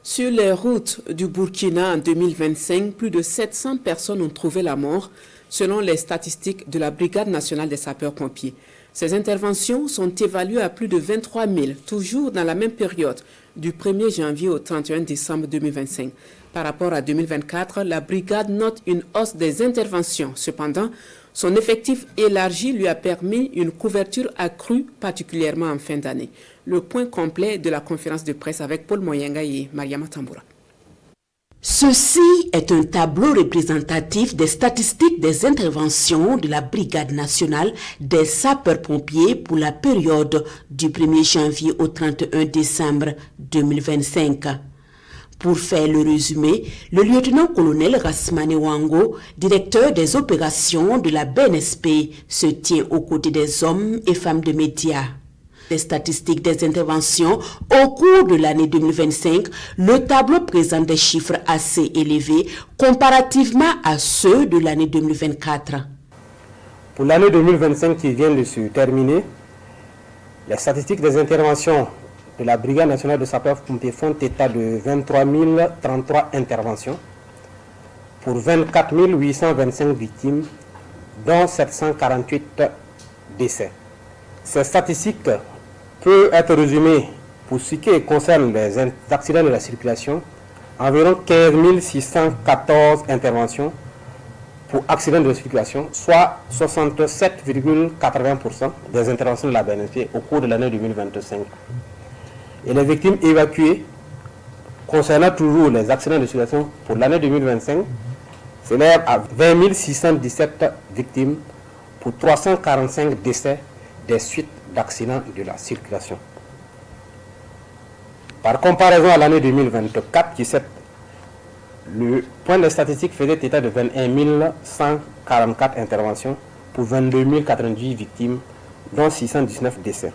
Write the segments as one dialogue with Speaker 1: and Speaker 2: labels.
Speaker 1: Sur les routes du Burkina en 2025, plus de 700 personnes ont trouvé la mort, selon les statistiques de la Brigade nationale des sapeurs-pompiers. Ces interventions sont évaluées à plus de 23 000, toujours dans la même période, du 1er janvier au 31 décembre 2025. Par rapport à 2024, la brigade note une hausse des interventions. Cependant, son effectif élargi lui a permis une couverture accrue, particulièrement en fin d'année. Le point complet de la conférence de presse avec Paul Moyenga et Mariama Tamboura.
Speaker 2: Ceci est un tableau représentatif des statistiques des interventions de la Brigade nationale des sapeurs-pompiers pour la période du 1er janvier au 31 décembre 2025. Pour faire le résumé, le lieutenant-colonel Rasmane Wango, directeur des opérations de la BNSP, se tient aux côtés des hommes et femmes de médias. Les statistiques des interventions au cours de l'année 2025, le tableau présente des chiffres assez élevés comparativement à ceux de l'année 2024.
Speaker 3: Pour l'année 2025 qui vient de se terminer, les statistiques des interventions de la Brigade nationale de sapeurs-pompiers font état de 23 033 interventions pour 24 825 victimes, dont 748 décès. Ces statistiques peuvent être résumées pour ce qui concerne les accidents de la circulation, environ 15 614 interventions pour accidents de la circulation, soit 67,80% des interventions de la BNSP au cours de l'année 2025. Et les victimes évacuées, concernant toujours les accidents de circulation pour l'année 2025, s'élèvent à 20 617 victimes pour 345 décès des suites d'accidents de la circulation. Par comparaison à l'année 2024, le point de statistique faisait état de 21 144 interventions pour 22 098 victimes, dont 619 décès.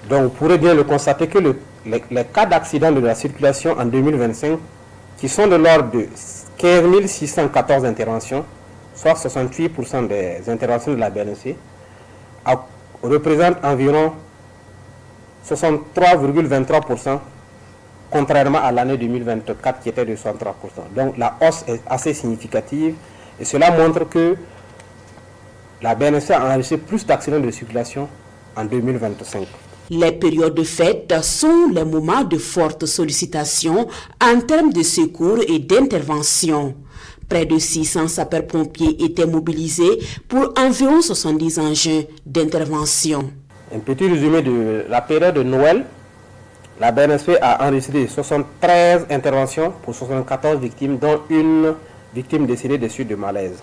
Speaker 3: Donc, vous pourrez bien le constater que les cas d'accidents de la circulation en 2025, qui sont de l'ordre de 15 614 interventions, soit 68% des interventions de la BNC, représentent environ 63,23%, contrairement à l'année 2024 qui était de 63%. Donc, la hausse est assez significative et cela montre que la BNC a enregistré plus d'accidents de circulation en 2025.
Speaker 2: Les périodes de fête sont les moments de forte sollicitation en termes de secours et d'intervention. Près de 600 sapeurs-pompiers étaient mobilisés pour environ 70 engins d'intervention.
Speaker 3: Un petit résumé de la période de Noël. La BNSP a enregistré 73 interventions pour 74 victimes, dont une victime décédée des suites de malaise.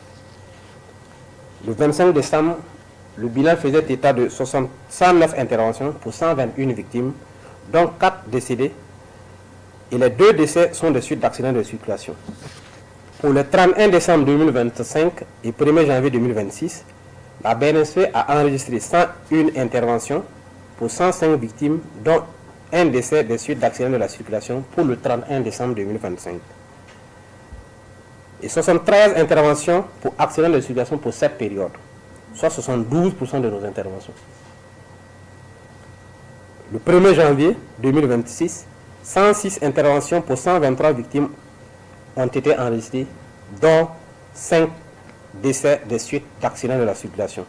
Speaker 3: Le 25 décembre, le bilan faisait état de 109 interventions pour 121 victimes, dont 4 décédés, et les 2 décès sont des suites d'accidents de circulation. Pour le 31 décembre 2025 et 1er janvier 2026, la BNSP a enregistré 101 interventions pour 105 victimes, dont un décès des suites d'accidents de la circulation pour le 31 décembre 2025. Et 73 interventions pour accidents de circulation pour cette période, soit 72% de nos interventions. Le 1er janvier 2026, 106 interventions pour 123 victimes ont été enregistrées, dont 5 décès des suites d'accidents de la circulation.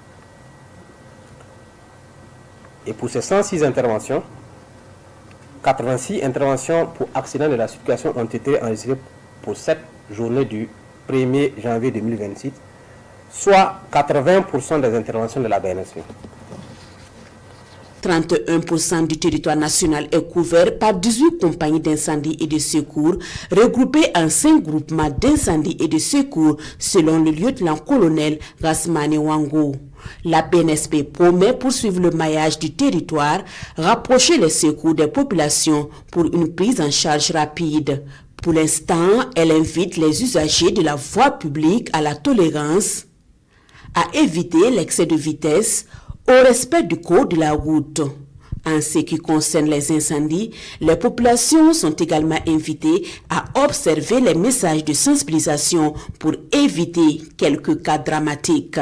Speaker 3: Et pour ces 106 interventions, 86 interventions pour accidents de la circulation ont été enregistrées pour cette journée du 1er janvier 2026, soit 80% des interventions de la BNSP.
Speaker 2: 31% du territoire national est couvert par 18 compagnies d'incendie et de secours regroupées en 5 groupements d'incendie et de secours selon le lieutenant-colonel Rasmane Wango. La BNSP promet poursuivre le maillage du territoire, rapprocher les secours des populations pour une prise en charge rapide. Pour l'instant, elle invite les usagers de la voie publique à la tolérance, à éviter l'excès de vitesse, au respect du code de la route. En ce qui concerne les incendies, les populations sont également invitées à observer les messages de sensibilisation pour éviter quelques cas dramatiques.